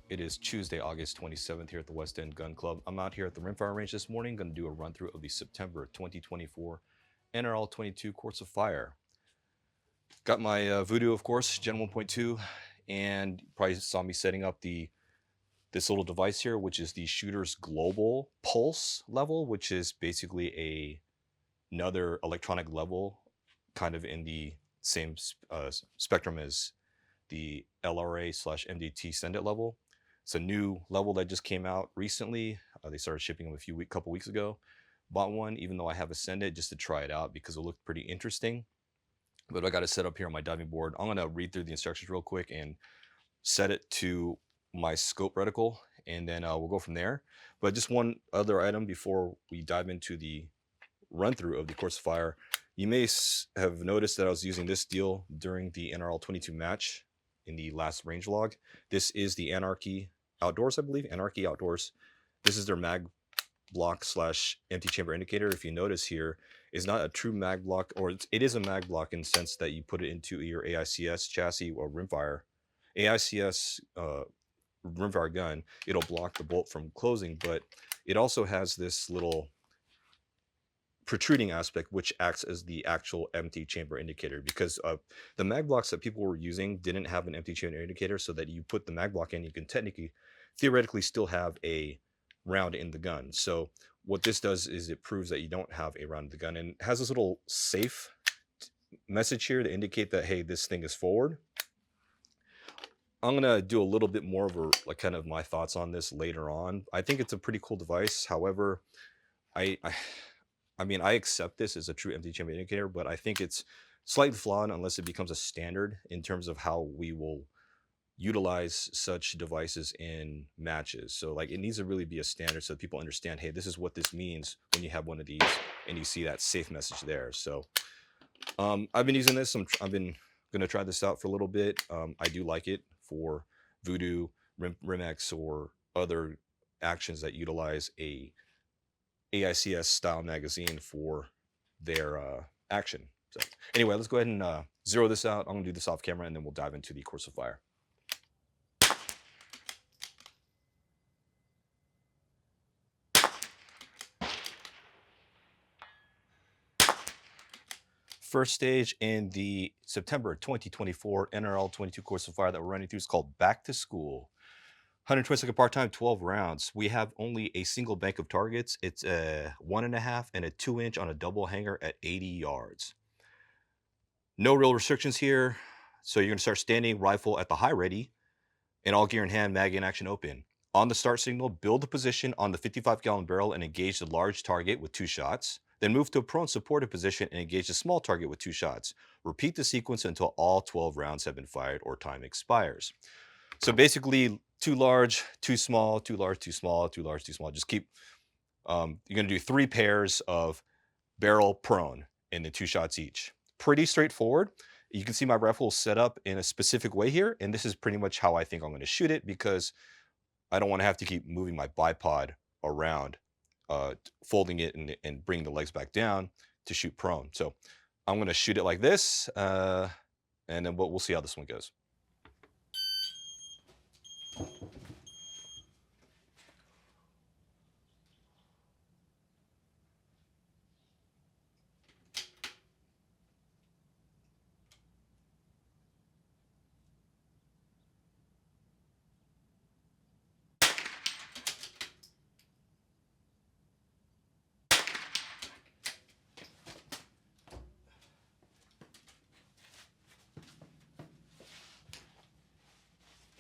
It is Tuesday, August 27th here at the West End Gun Club. I'm out here at the rimfire range this morning, going to do a run through of the September 2024 NRL22 Course of Fire. Got my Voodoo, of course, Gen 1.2, and probably saw me setting up this little device here, which is the shooter's global pulse level, which is basically another electronic level, kind of in the same spectrum as the LRA/MDT send-it level. It's a new level that just came out recently. They started shipping them a couple weeks ago. Bought one, even though I have a send-it, just to try it out because it looked pretty interesting. But I got it set up here on my diving board. I'm gonna read through the instructions real quick and set it to my scope reticle, and then we'll go from there. But just one other item before we dive into the run through of the Course of Fire. You may have noticed that I was using this deal during the NRL22 match in the last range log. This is the Anarchy Outdoors, I believe. Anarchy Outdoors. This is their mag block / empty chamber indicator. If you notice here, is not a true mag block, or it is a mag block in the sense that you put it into your AICS chassis or rimfire. AICS rimfire gun, it'll block the bolt from closing, but it also has this little protruding aspect which acts as the actual empty chamber indicator, because the mag blocks that people were using didn't have an empty chamber indicator, so that you put the mag block in, you can theoretically still have a round in the gun. So what this does is it proves that you don't have a round in the gun, and it has this little safe message here to indicate that, hey, this thing is forward. I'm gonna do a little bit more of a kind of my thoughts on this later on. I think it's a pretty cool device. However, I mean, I accept this as a true empty chamber indicator, but I think it's slightly flawed unless it becomes a standard in terms of how we will utilize such devices in matches. So like, it needs to really be a standard so that people understand, hey, this is what this means when you have one of these and you see that safe message there. So I've been using this. I've been going to try this out for a little bit. I do like it for Voodoo, Rimex, or other actions that utilize a AICS style magazine for their action. So anyway, let's go ahead and zero this out. I'm gonna do this off camera, and then we'll dive into the Course of Fire. First stage in the September 2024 NRL22 Course of Fire that we're running through is called Back to School. 120-second part time, 12 rounds. We have only a single bank of targets. It's a 1.5 and a 2-inch on a double hanger at 80 yards. No real restrictions here. So you're gonna start standing, rifle at the high ready, and all gear in hand, mag in action open. On the start signal, build a position on the 55-gallon barrel and engage the large target with 2 shots. Then move to a prone supported position and engage the small target with 2 shots. Repeat the sequence until all 12 rounds have been fired or time expires. So basically, 2 large, 2 small, 2 large, 2 small, 2 large, 2 small. Just keep, you're gonna do 3 pairs of barrel prone and then 2 shots each. Pretty straightforward. You can see my rifle set up in a specific way here, and this is pretty much how I think I'm gonna shoot it, because I don't wanna have to keep moving my bipod around, folding it and bringing the legs back down to shoot prone. So I'm gonna shoot it like this, and then we'll see how this one goes.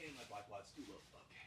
And my bipod's too low. Okay.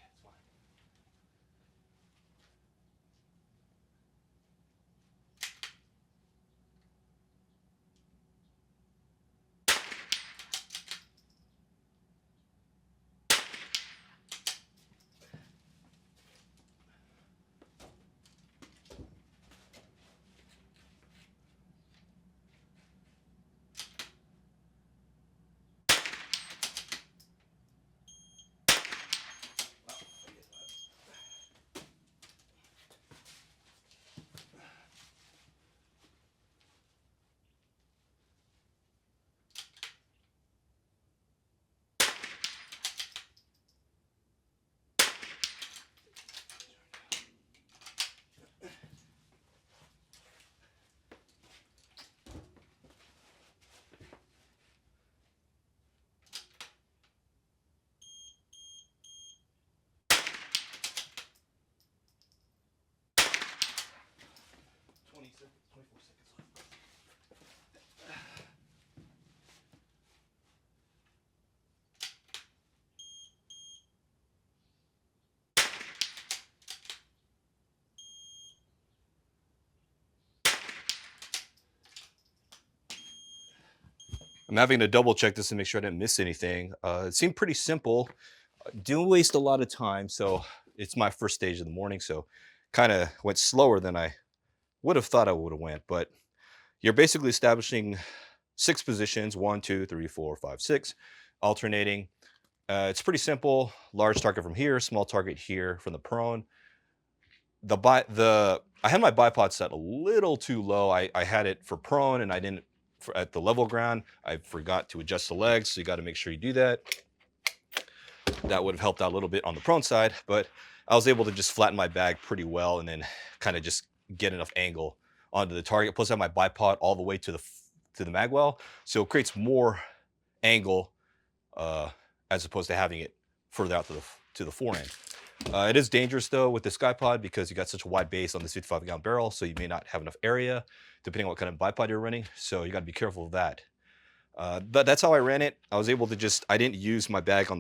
I'm having to double check this to make sure I didn't miss anything. It seemed pretty simple. Didn't waste a lot of time. So it's my first stage of the morning. So kind of went slower than I would have thought I would have went. But you're basically establishing 6 positions, 1, 2, 3, 4, 5, 6, alternating. It's pretty simple. Large target from here, small target here from the prone. I had my bipod set a little too low. I had it for prone and I didn't at the level ground. I forgot to adjust the legs, so you got to make sure you do that. That would have helped out a little bit on the prone side, but I was able to just flatten my bag pretty well and then kind of just get enough angle onto the target. Plus I have my bipod all the way to the magwell, so it creates more angle as opposed to having it further out to the forend. It is dangerous though with this SkyPod because you got such a wide base on this 55-gallon barrel, so you may not have enough area depending on what kind of bipod you're running. So you got to be careful of that. But that's how I ran it. I was able to I didn't use my bag on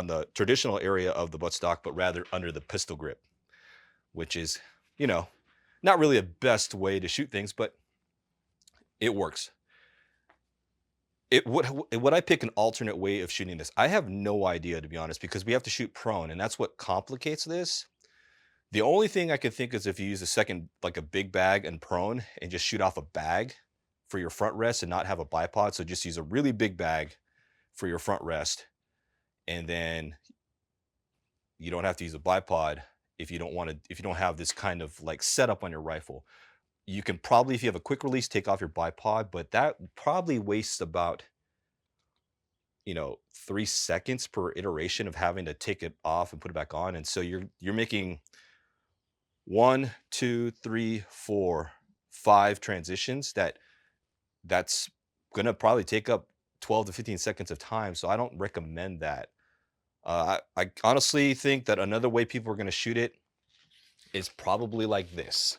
the traditional area of the buttstock, but rather under the pistol grip, which is, you know, not really a best way to shoot things, but it works. Would I pick an alternate way of shooting this? I have no idea, to be honest, because we have to shoot prone, and that's what complicates this. The only thing I can think is if you use a second, like a big bag and prone, and just shoot off a bag for your front rest and not have a bipod. So just use a really big bag for your front rest, and then you don't have to use a bipod if you don't have this kind of like setup on your rifle. You can probably, if you have a quick release, take off your bipod, but that probably wastes about 3 seconds per iteration of having to take it off and put it back on. And so you're making 1, 2, 3, 4, 5 transitions that's gonna probably take up 12 to 15 seconds of time. So I don't recommend that. I honestly think that another way people are gonna shoot it is probably like this,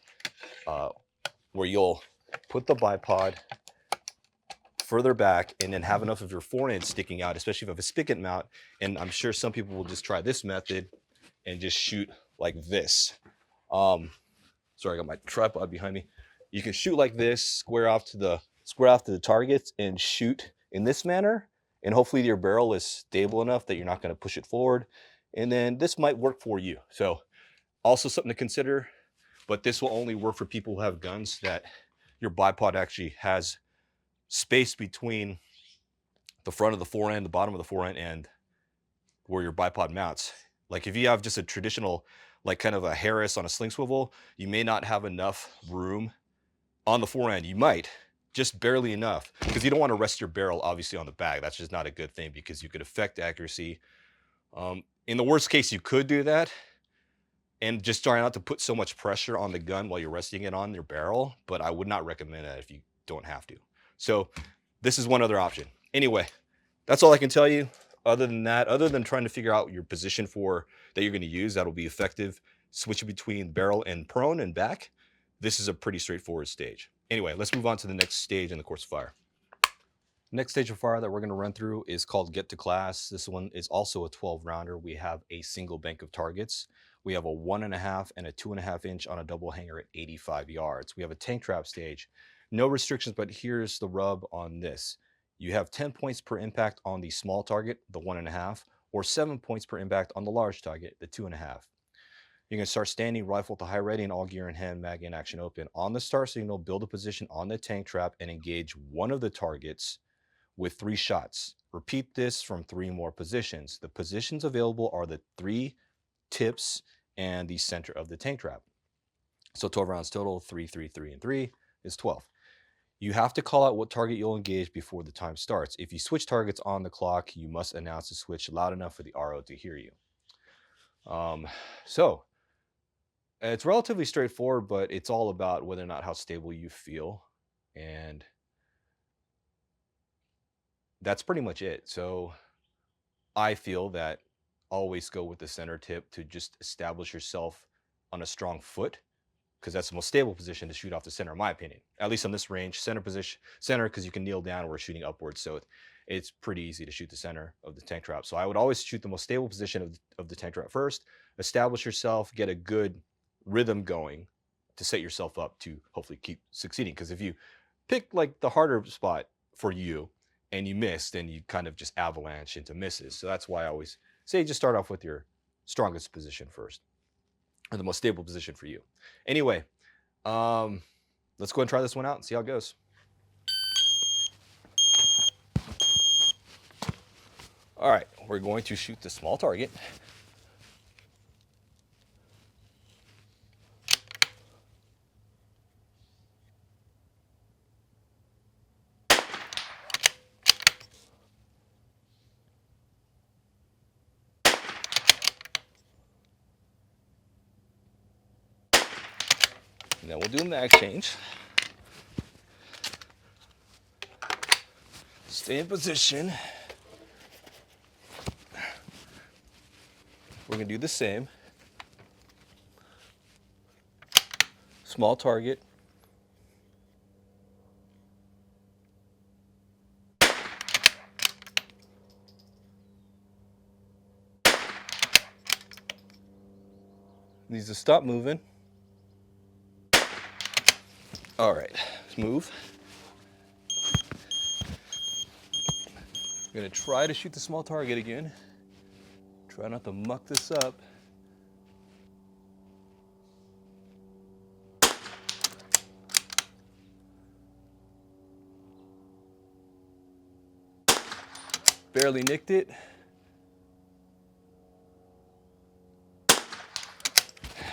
where you'll put the bipod further back and then have enough of your forend sticking out, especially if you have a spigot mount. And I'm sure some people will just try this method and just shoot like this. Sorry, I got my tripod behind me. You can shoot like this, square off to the targets and shoot in this manner. And hopefully your barrel is stable enough that you're not going to push it forward. And then this might work for you. So also something to consider, but this will only work for people who have guns that your bipod actually has space between the front of the forend, the bottom of the forend, and where your bipod mounts. Like if you have just a traditional, like kind of a Harris on a sling swivel, you may not have enough room on the forend. You might, just barely enough, because you don't want to rest your barrel obviously on the bag. That's just not a good thing because you could affect accuracy. In the worst case, you could do that and just try not to put so much pressure on the gun while you're resting it on your barrel, but I would not recommend that if you don't have to. So this is one other option. Anyway, that's all I can tell you. Other than that, other than trying to figure out your position that you're going to use that'll be effective, switching between barrel and prone and back, this is a pretty straightforward stage. Anyway, let's move on to the next stage in the Course of Fire. Next stage of fire that we're going to run through is called Get to Class. This one is also a 12-rounder. We have a single bank of targets. We have a 1.5 and a 2.5 inch on a double hanger at 85 yards. We have a tank trap stage. No restrictions, but here's the rub on this. You have 10 points per impact on the small target, the 1.5, or 7 points per impact on the large target, the 2.5. You can start standing, rifle to high ready, and all gear in hand, mag in, action open. On the start signal, build a position on the tank trap and engage one of the targets with 3 shots. Repeat this from 3 more positions. The positions available are the 3 tips and the center of the tank trap. So 12 rounds total, 3, 3, 3, and 3 is 12. You have to call out what target you'll engage before the time starts. If you switch targets on the clock, you must announce the switch loud enough for the RO to hear you. So it's relatively straightforward, but it's all about whether or not how stable you feel. And that's pretty much it. So I feel that always go with the center tip to just establish yourself on a strong foot, because that's the most stable position to shoot off the center, in my opinion. At least on this range, center because you can kneel down, we're shooting upwards, so it's pretty easy to shoot the center of the tank trap. So I would always shoot the most stable position of the tank trap first, establish yourself, get a good rhythm going to set yourself up to hopefully keep succeeding. Because if you pick like the harder spot for you and you miss, then you kind of just avalanche into misses. So that's why I always say just start off with your strongest position first, or the most stable position for you. Anyway, let's go and try this one out and see how it goes. All right, we're going to shoot the small target. And then we'll do a mag change. Stay in position. We're gonna do the same. Small target. Needs to stop moving. All right, let's move. I'm gonna try to shoot the small target again. Try not to muck this up. Barely nicked it.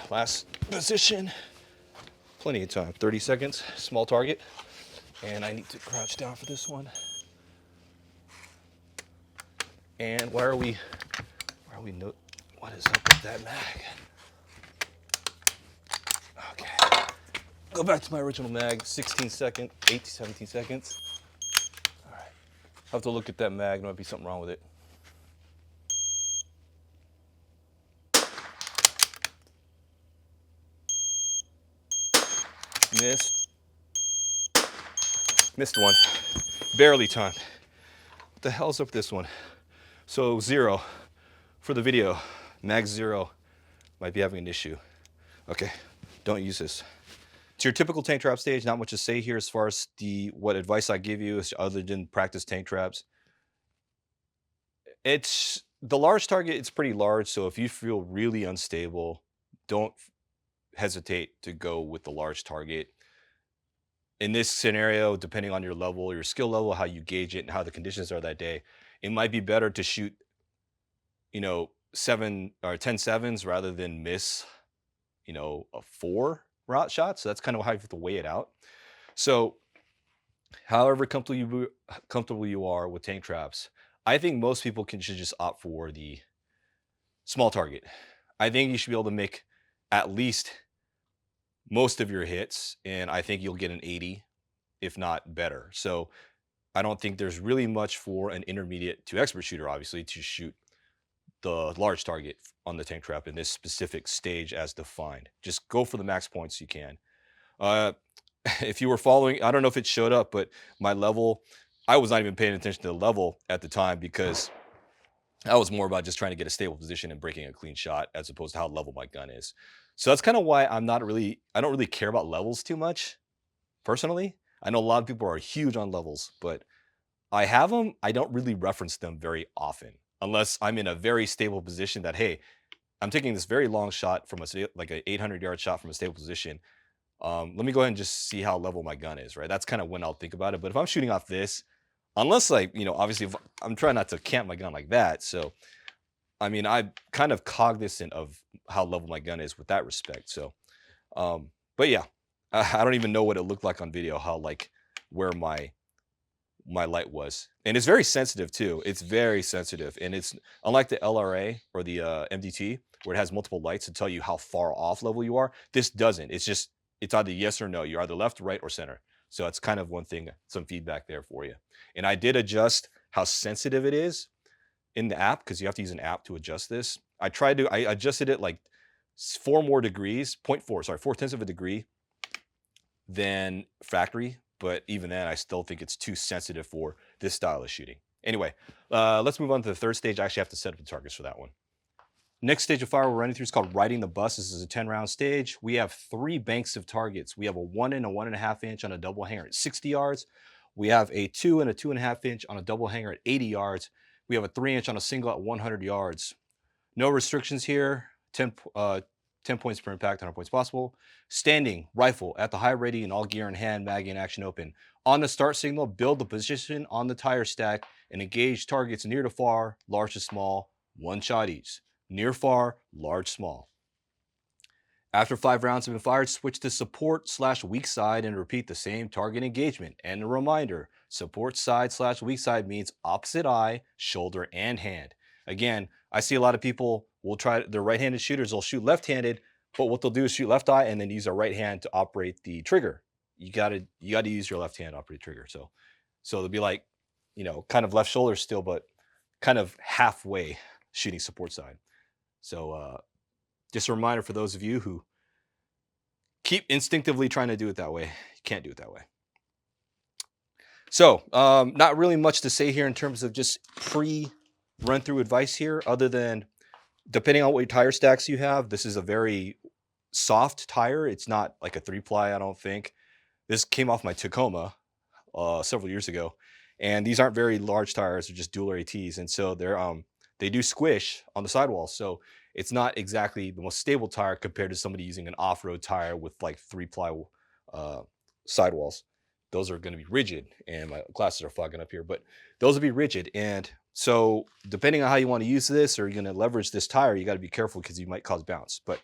Last position. Plenty of time, 30 seconds, small target. And I need to crouch down for this one. And what is up with that mag? Okay, go back to my original mag, 16 seconds, 8 to 17 seconds. All right, I have to look at that mag, there might be something wrong with it. Missed one, barely timed. What the hell's up with this one? So 0 for the video, mag 0, might be having an issue. Okay, don't use this. It's your typical tank trap stage, not much to say here as far as what advice I give you is other than practice tank traps. It's the large target, it's pretty large, so if you feel really unstable, don't hesitate to go with the large target. In this scenario, depending on your level, your skill level, how you gauge it, and how the conditions are that day, it might be better to shoot, 7 or 10 sevens rather than miss, a 4 route shot. So that's kind of how you have to weigh it out. So however comfortable you are with tank traps, I think most people should just opt for the small target. I think you should be able to make at least most of your hits, and I think you'll get an 80, if not better. So I don't think there's really much for an intermediate to expert shooter, obviously, to shoot the large target on the tank trap in this specific stage as defined. Just go for the max points you can. If you were following, I don't know if it showed up, but my level, I was not even paying attention to the level at the time because I was more about just trying to get a stable position and breaking a clean shot as opposed to how level my gun is. So that's kind of why I don't really care about levels too much, personally. I know a lot of people are huge on levels, but I have them. I don't really reference them very often unless I'm in a very stable position that, hey, I'm taking this very long shot from like an 800-yard shot from a stable position. Let me go ahead and just see how level my gun is, right? That's kind of when I'll think about it. But if I'm shooting off this, unless obviously if I'm trying not to camp my gun like that. So, I mean, I'm kind of cognizant of how level my gun is with that respect. So, but yeah, I don't even know what it looked like on video, where my light was. And it's very sensitive too. It's very sensitive. And it's unlike the LRA or the MDT where it has multiple lights to tell you how far off level you are. This doesn't. It's either yes or no. You're either left, right, or center. So it's kind of one thing, some feedback there for you. And I did adjust how sensitive it is in the app because you have to use an app to adjust this. I adjusted it like 4 tenths of a degree than factory. But even then, I still think it's too sensitive for this style of shooting. Anyway, let's move on to the third stage. I actually have to set up the targets for that one. Next stage of fire we're running through is called riding the bus. This is a 10-round stage. We have 3 banks of targets. We have a 1 and a 1.5 inch on a double hanger at 60 yards, We have a 2 and a 2.5 inch on a double hanger at 80 yards. We have a 3 inch on a single at 100 yards. No restrictions here. 10 points per impact, 100 points possible. Standing rifle at the high ready and all gear in hand, mag and action open. On the start signal, build the position on the tire stack and engage targets near to far, large to small, one shot each. Near far, large, small. After 5 rounds have been fired, switch to support/weak side and repeat the same target engagement. And a reminder, support side/weak side means opposite eye, shoulder, and hand. Again, I see a lot of people will try, they're right-handed shooters, they'll shoot left-handed, but what they'll do is shoot left eye and then use their right hand to operate the trigger. You gotta use your left hand to operate the trigger. So they'll be like, kind of left shoulder still, but kind of halfway shooting support side. So just a reminder for those of you who keep instinctively trying to do it that way. You can't do it that way. So not really much to say here in terms of just pre-run through advice here, other than depending on what tire stacks you have, this is a very soft tire. It's not like a 3-ply, I don't think. This came off my Tacoma several years ago, and these aren't very large tires. They're just dual ATs, and so they do squish on the sidewall. So it's not exactly the most stable tire compared to somebody using an off-road tire with like 3-ply sidewalls. Those are going to be rigid, and my glasses are fogging up here, but those will be rigid. And so depending on how you want to use this, or you're going to leverage this tire, you got to be careful because you might cause bounce. But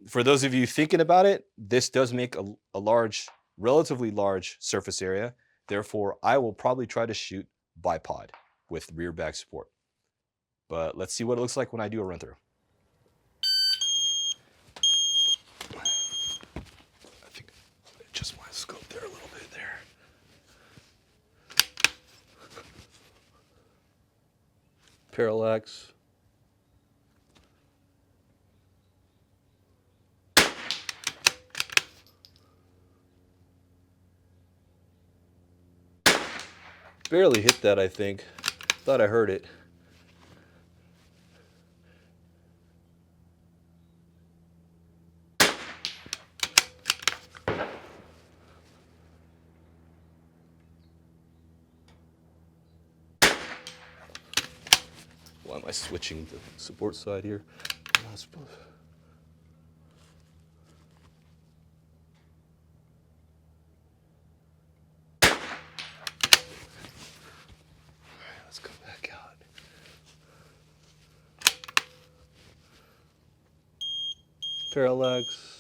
for those of you thinking about it, this does make a relatively large surface area. Therefore, I will probably try to shoot bipod with rear bag support. But let's see what it looks like when I do a run through. I think I adjust my scope there a little bit there. Parallax. Barely hit that, I think. Thought I heard it. Why am I switching the support side here? I'm not supposed. Let's come back out. Parallax.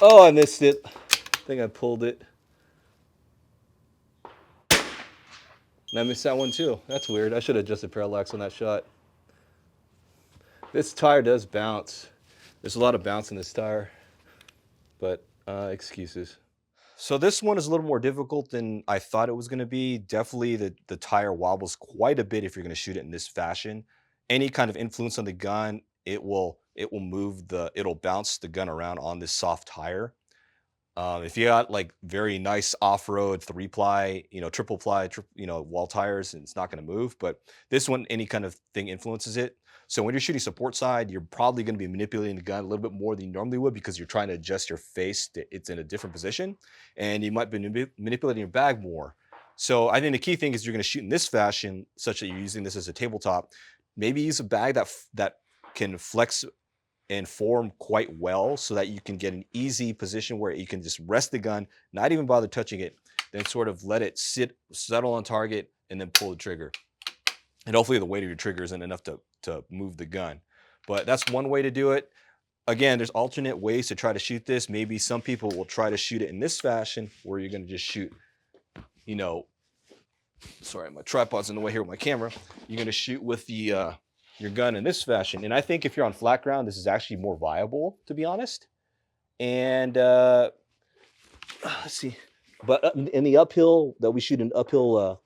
Oh, I missed it. I think I pulled it. And I missed that one too. That's weird. I should have adjusted parallax on that shot. This tire does bounce. There's a lot of bounce in this tire, but excuses. So this one is a little more difficult than I thought it was going to be. Definitely the tire wobbles quite a bit if you're going to shoot it in this fashion. Any kind of influence on the gun, it'll bounce the gun around on this soft tire. If you got like very nice off-road 3-ply, triple ply, wall tires, and it's not going to move. But this one, any kind of thing influences it. So when you're shooting support side, you're probably going to be manipulating the gun a little bit more than you normally would because you're trying to adjust your face to it's in a different position, and you might be manipulating your bag more. So I think the key thing is you're going to shoot in this fashion, such that you're using this as a tabletop. Maybe use a bag that can flex and form quite well so that you can get an easy position where you can just rest the gun, not even bother touching it, then sort of let it settle on target, and then pull the trigger. And hopefully the weight of your trigger isn't enough to move the gun. But that's one way to do it. Again, there's alternate ways to try to shoot this. Maybe some people will try to shoot it in this fashion where you're going to just shoot, sorry, my tripod's in the way here with my camera. You're going to shoot with the your gun in this fashion. And I think if you're on flat ground, this is actually more viable, to be honest. And let's see. But in the uphill, that we shoot an uphill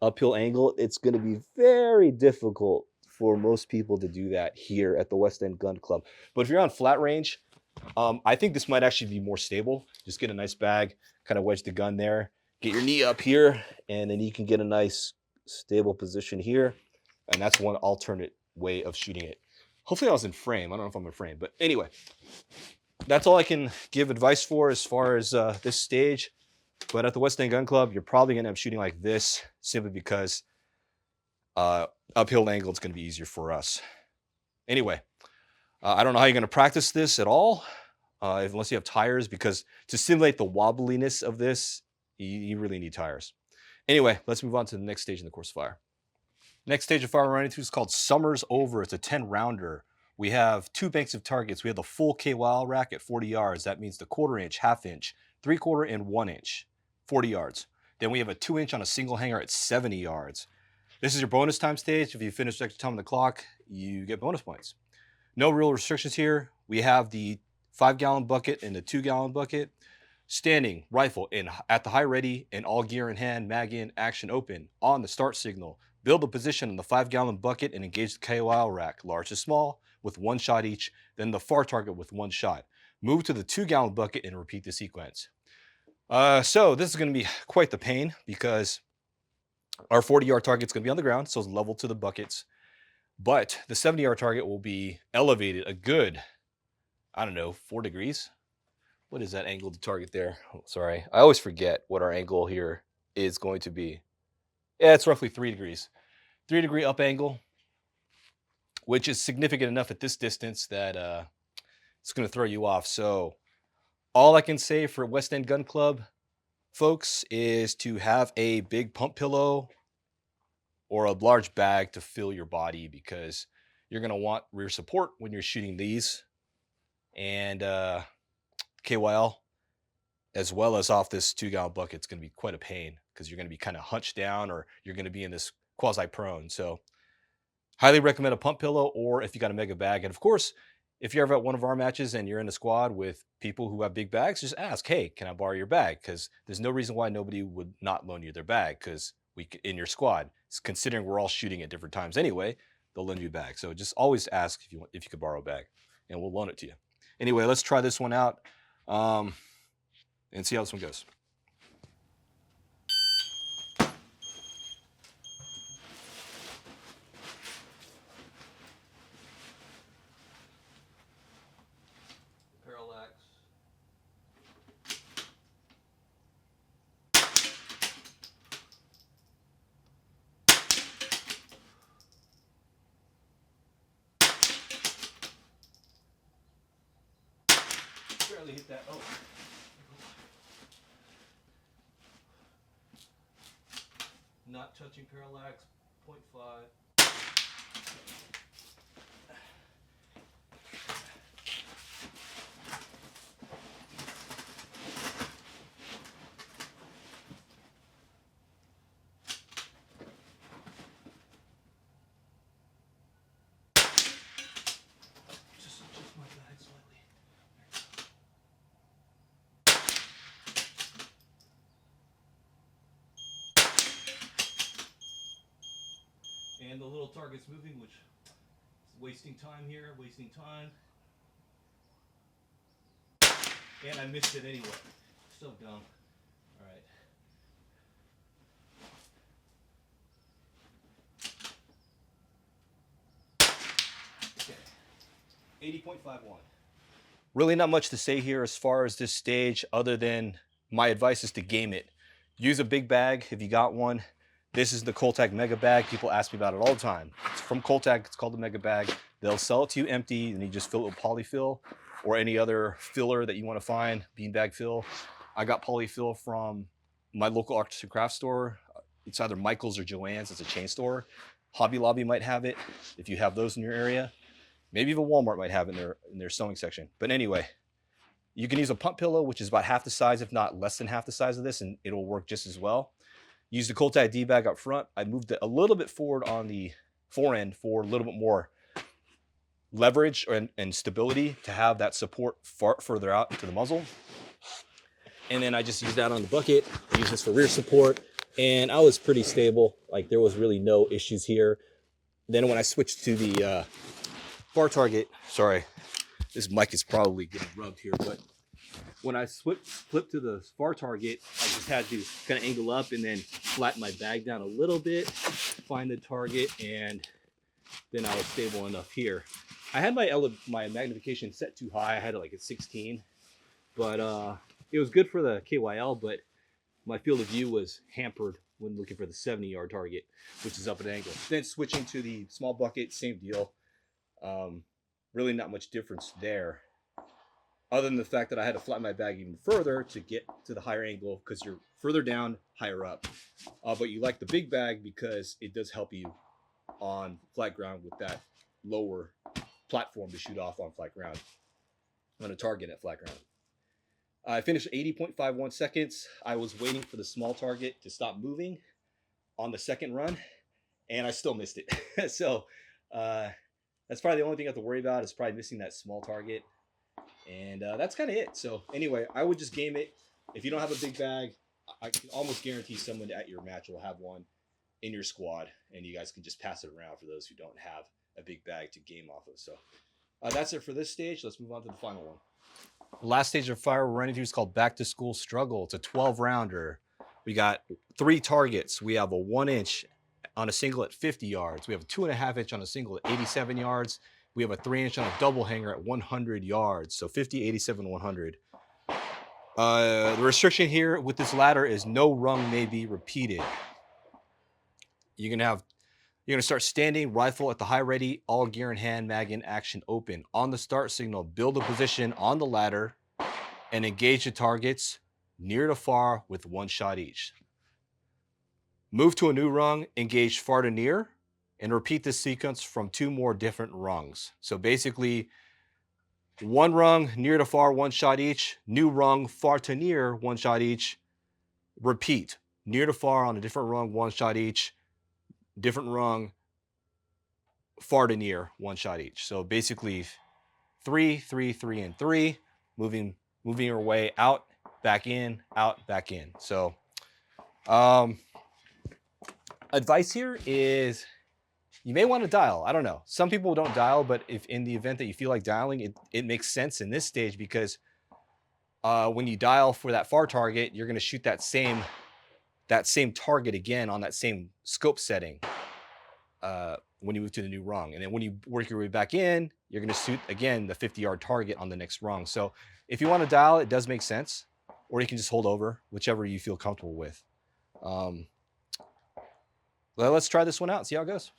angle, it's going to be very difficult for most people to do that here at the West End Gun Club. But if you're on flat range, I think this might actually be more stable. Just get a nice bag, kind of wedge the gun there, get your knee up here, and then you can get a nice stable position here. And that's one alternate way of shooting it. Hopefully I was in frame. I don't know if I'm in frame, but anyway, that's all I can give advice for as far as this stage. But at the West End Gun Club, you're probably going to end up shooting like this simply because uphill angle is going to be easier for us. Anyway, I don't know how you're going to practice this at all, unless you have tires, because to simulate the wobbliness of this, you really need tires. Anyway, let's move on to the next stage in the Course of Fire. Next stage of Fire we're running through is called Summer's Over. It's a 10-rounder. We have 2 banks of targets. We have the full KYL rack at 40 yards. That means the 1/4 inch, 1/2 inch, 3/4, and 1 inch, 40 yards. Then we have a 2 inch on a single hanger at 70 yards. This is your bonus time stage. If you finish extra time on the clock, you get bonus points. No real restrictions here. We have the 5-gallon bucket and the 2-gallon bucket. Standing, rifle at the high ready, and all gear in hand, mag in, action open. On the start signal, build a position in the 5-gallon bucket and engage the KYL rack, large to small, with 1 shot each, then the far target with 1 shot. Move to the 2-gallon bucket and repeat the sequence. So this is going to be quite the pain because our 40-yard target is going to be on the ground, so it's level to the buckets. But the 70-yard target will be elevated a good, I don't know, 4 degrees. What is that angle to target there? Oh, sorry, I always forget what our angle here is going to be. Yeah, it's roughly 3 degrees. 3-degree up angle, which is significant enough at this distance that it's going to throw you off. So all I can say for West End Gun Club folks is to have a big pump pillow or a large bag to fill your body, because you're going to want rear support when you're shooting these. And KYL, as well as off this 2-gallon bucket, it's going to be quite a pain because you're going to be kind of hunched down, or you're going to be in this quasi-prone. So highly recommend a pump pillow, or if you got a mega bag. And of course, if you're ever at one of our matches and you're in a squad with people who have big bags, just ask, hey, can I borrow your bag? Because there's no reason why nobody would not loan you their bag, because in your squad, considering we're all shooting at different times anyway, they'll lend you a bag. So just always ask if you could borrow a bag, and we'll loan it to you. Anyway, let's try this one out and see how this one goes. Parallax. Barely hit that. Oh. Not touching parallax, 0.5. Just adjust my bag slightly. And the little target's moving, which is wasting time here, wasting time. And I missed it anyway. So dumb. All right. Okay. 80.51. Really not much to say here as far as this stage, other than my advice is to game it. Use a big bag if you got one. This is the Coltag Mega Bag. People ask me about it all the time. It's from Coltag. It's called the Mega Bag. They'll sell it to you empty, and you just fill it with polyfill or any other filler that you want to find, beanbag fill. I got polyfill from my local arts and crafts store. It's either Michael's or Joann's. It's a chain store. Hobby Lobby might have it if you have those in your area. Maybe even Walmart might have it in their sewing section. But anyway, you can use a pump pillow, which is about half the size, if not less than half the size of this, and it'll work just as well. Use the Coltag D-bag up front. I moved it a little bit forward on the forend for a little bit more leverage and stability to have that support further out to the muzzle. And then I just used that on the bucket, use this for rear support, and I was pretty stable. Like, there was really no issues here. Then when I switch to the far target, sorry, this mic is probably getting rubbed here, but when I flip to the far target, I just had to kind of angle up and then flatten my bag down a little bit, find the target, and then I was stable enough here. I had my magnification set too high. I had it like at 16, but it was good for the KYL, but my field of view was hampered when looking for the 70-yard target, which is up at an angle. Then switching to the small bucket, same deal. Really not much difference there, other than the fact that I had to flatten my bag even further to get to the higher angle because you're further down, higher up. But you like the big bag because it does help you on flat ground with that lower platform to shoot off on flat ground, on a target at flat ground. I finished 80.51 seconds. I was waiting for the small target to stop moving on the second run, and I still missed it. So that's probably the only thing I have to worry about is probably missing that small target. And that's kind of it. So anyway, I would just game it. If you don't have a big bag, I can almost guarantee someone at your match will have one in your squad, and you guys can just pass it around for those who don't have a big bag to game off of. So that's it for this stage. Let's move on to the final one. The last stage of fire we're running through is called Back to School Struggle. It's a 12-rounder. We got 3 targets. We have a 1-inch on a single at 50 yards. We have a 2.5-inch on a single at 87 yards. We have a 3-inch on a double hanger at 100 yards. So 50, 87, 100. The restriction here with this ladder is no rung may be repeated. You're gonna start standing, rifle at the high ready, all gear in hand, mag in action open. On the start signal, build a position on the ladder and engage the targets near to far with 1 shot each. Move to a new rung, engage far to near, and repeat this sequence from 2 more different rungs. So basically, 1 rung, near to far, 1 shot each, new rung, far to near, 1 shot each, repeat, near to far on a different rung, 1 shot each, different rung, far to near, 1 shot each. So basically 3, 3, 3, and 3, moving your way out, back in, out, back in. So advice here is you may want to dial. I don't know. Some people don't dial, but if in the event that you feel like dialing, it makes sense in this stage because when you dial for that far target, you're going to shoot that same target again on that same scope setting when you move to the new rung. And then when you work your way back in, you're going to shoot again the 50-yard target on the next rung. So if you want to dial, it does make sense, or you can just hold over, whichever you feel comfortable with. Well, let's try this one out, see how it goes.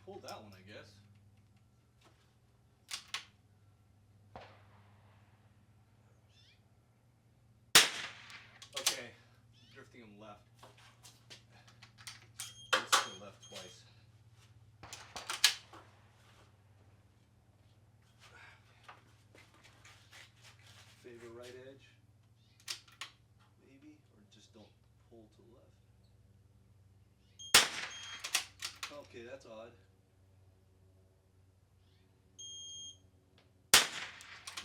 Pulled that one, I guess. Okay, drifting him left. This to the left twice. Favor right edge, maybe, or just don't pull to the left. Okay, that's odd.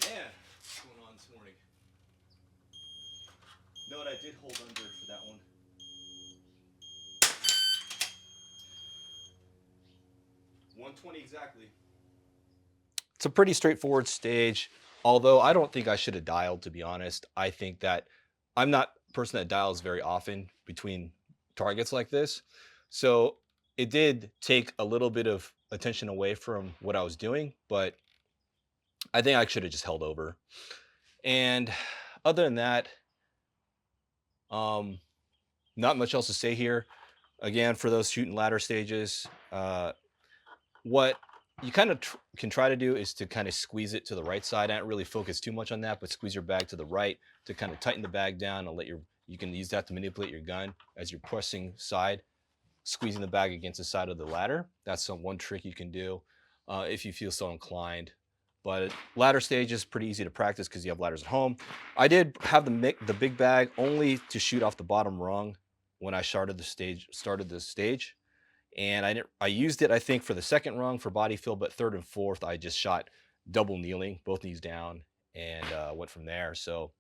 Man, what's going on this morning? Note I did hold under for that one. 120 exactly. It's a pretty straightforward stage, although I don't think I should have dialed, to be honest. I think that I'm not a person that dials very often between targets like this. So it did take a little bit of attention away from what I was doing, but I think I should have just held over. And other than that, not much else to say here. Again, for those shooting ladder stages, what you kind of can try to do is to kind of squeeze it to the right side. I don't really focus too much on that, but squeeze your bag to the right to kind of tighten the bag down and you can use that to manipulate your gun as you're pressing side, squeezing the bag against the side of the ladder. That's one trick you can do if you feel so inclined. But ladder stage is pretty easy to practice because you have ladders at home. I did have the big bag only to shoot off the bottom rung when I started the stage. And I used it, I think, for the second rung for body fill, but third and fourth, I just shot double kneeling, both knees down, and went from there. So,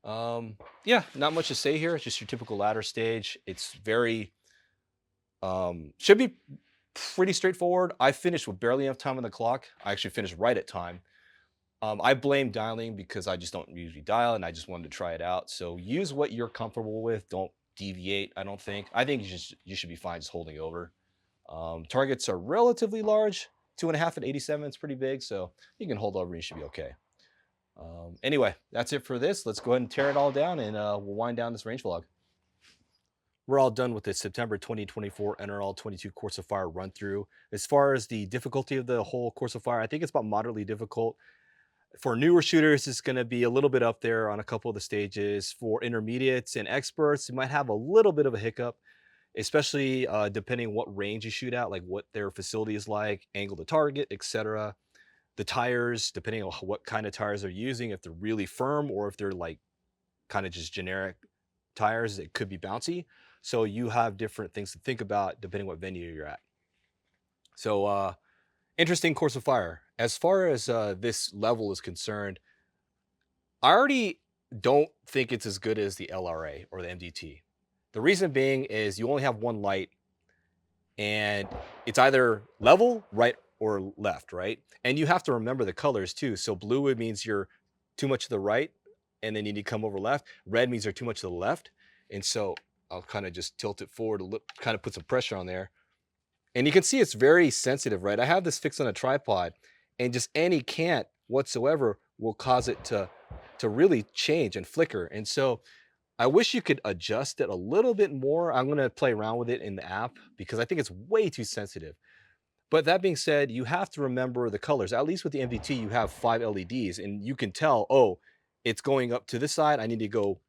yeah, not much to say here. It's just your typical ladder stage. It's very, should be pretty straightforward. I finished with barely enough time on the clock. I actually finished right at time. I blame dialing because I just don't usually dial, and I just wanted to try it out. So use what you're comfortable with. Don't deviate, I don't think. I think you should be fine just holding over. Targets are relatively large. 2.5 and 87 is pretty big, so you can hold over and you should be okay. Anyway, that's it for this. Let's go ahead and tear it all down, and we'll wind down this range vlog. We're all done with the September 2024 NRL22 Course of Fire run through. As far as the difficulty of the whole Course of Fire, I think it's about moderately difficult. For newer shooters, it's going to be a little bit up there on a couple of the stages. For intermediates and experts, you might have a little bit of a hiccup, especially depending what range you shoot at, like what their facility is like, angle to target, etc. The tires, depending on what kind of tires they're using, if they're really firm or if they're like kind of just generic tires, it could be bouncy. So you have different things to think about depending what venue you're at. So interesting Course of Fire. As far as this level is concerned, I already don't think it's as good as the LRA or the MDT. The reason being is you only have one light, and it's either level, right, or left, right? And you have to remember the colors too. So blue means you're too much to the right, and then you need to come over left. Red means you're too much to the left. And so I'll kind of just tilt it forward to kind of put some pressure on there. And you can see it's very sensitive, right? I have this fixed on a tripod, and just any cant whatsoever will cause it to really change and flicker. And so I wish you could adjust it a little bit more. I'm going to play around with it in the app because I think it's way too sensitive. But that being said, you have to remember the colors. At least with the MDT, you have 5 LEDs, and you can tell, oh, it's going up to this side. I need to go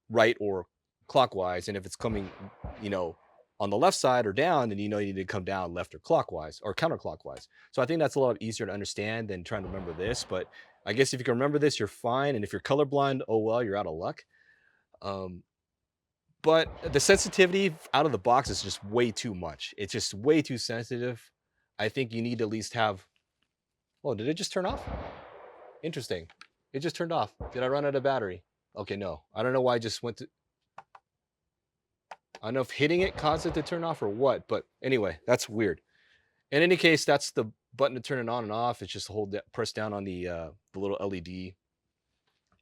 right or clockwise. And if it's coming, on the left side or down, then you need to come down left or clockwise or counterclockwise. So I think that's a lot easier to understand than trying to remember this. But I guess if you can remember this, you're fine. And if you're colorblind, oh well, you're out of luck. But the sensitivity out of the box is just way too much. It's just way too sensitive. I think you need to at least have... Oh, did it just turn off? Interesting. It just turned off. Did I run out of battery? Okay, no. I don't know why I just went to... I don't know if hitting it caused it to turn off or what, but anyway, that's weird. In any case, that's the button to turn it on and off. It's just press down on the little LED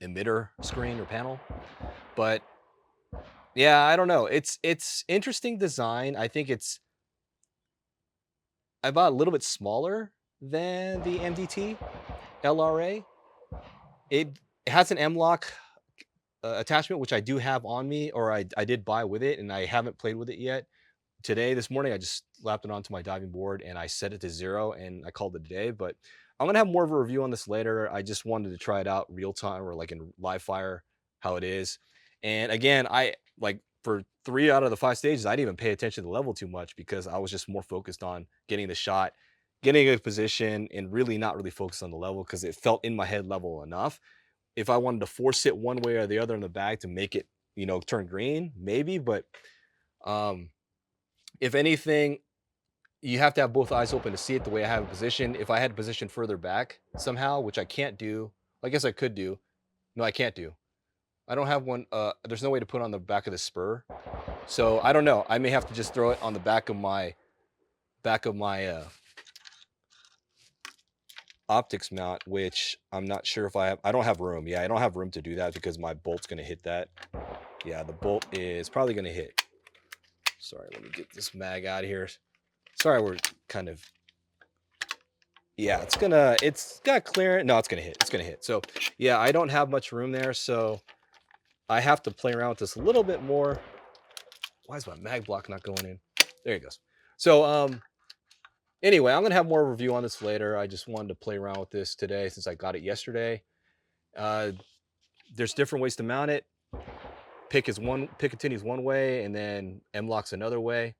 emitter screen or panel. But yeah, I don't know. It's interesting design. I think it's about a little bit smaller than the MDT LRA. It has an M-LOK attachment, which I do have on me, or I did buy with it, and I haven't played with it yet. This morning, I just slapped it onto my diving board and I set it to 0 and I called it a day. But I'm gonna have more of a review on this later. I just wanted to try it out real time or like in live fire, how it is. And again, for 3 out of the 5 stages, I didn't even pay attention to the level too much because I was just more focused on getting the shot, getting a position, and really not really focused on the level because it felt in my head level enough. If I wanted to force it one way or the other in the bag to make it, turn green, maybe. But if anything, you have to have both eyes open to see it the way I have it positioned. If I had positioned further back somehow, which I can't do, I guess I could do. No, I can't do. I don't have one. There's no way to put it on the back of the spur. So I don't know. I may have to just throw it on the back of my optics mount, which I'm not sure if I have. I don't have room. Yeah, I don't have room to do that because my bolt's going to hit that. Yeah, the bolt is probably going to hit. Sorry, let me get this mag out of here. Sorry, we're kind of... Yeah, it's got clearance. No, it's going to hit. It's going to hit. So, yeah, I don't have much room there, so I have to play around with this a little bit more. Why is my mag block not going in? There it goes. So, anyway, I'm going to have more review on this later. I just wanted to play around with this today since I got it yesterday. There's different ways to mount it. Picatinny's one way, and then M-Lock's another way.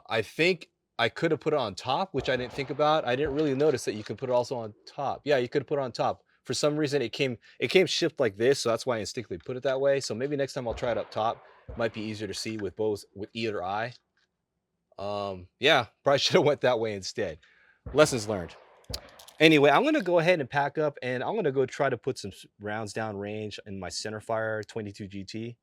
I think I could have put it on top, which I didn't think about. I didn't really notice that you could put it also on top. Yeah, you could put it on top. For some reason, it came shipped like this, so that's why I instinctively put it that way. So maybe next time I'll try it up top. It might be easier to see with either eye. Yeah, probably should have went that way instead. Lessons learned. Anyway, I'm going to go ahead and pack up, and I'm going to go try to put some rounds down range in my centerfire 22 GT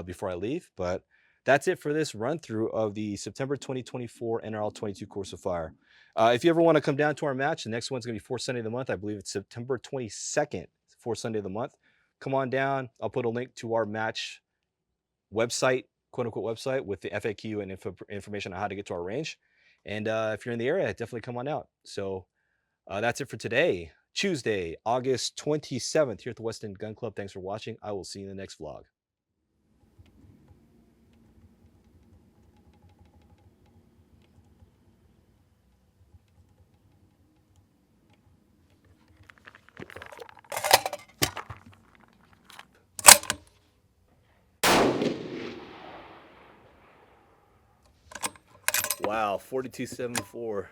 before I leave. But that's it for this run through of the September 2024 NRL22 Course of Fire. If you ever want to come down to our match, the next one's going to be 4th Sunday of the month. I believe it's September 22nd, 4th Sunday of the month. Come on down. I'll put a link to our match website, quote unquote website, with the FAQ and information on how to get to our range. And if you're in the area, definitely come on out. So that's it for today, Tuesday, August 27th, here at the West End Gun Club. Thanks for watching. I will see you in the next vlog. Wow, 42.74.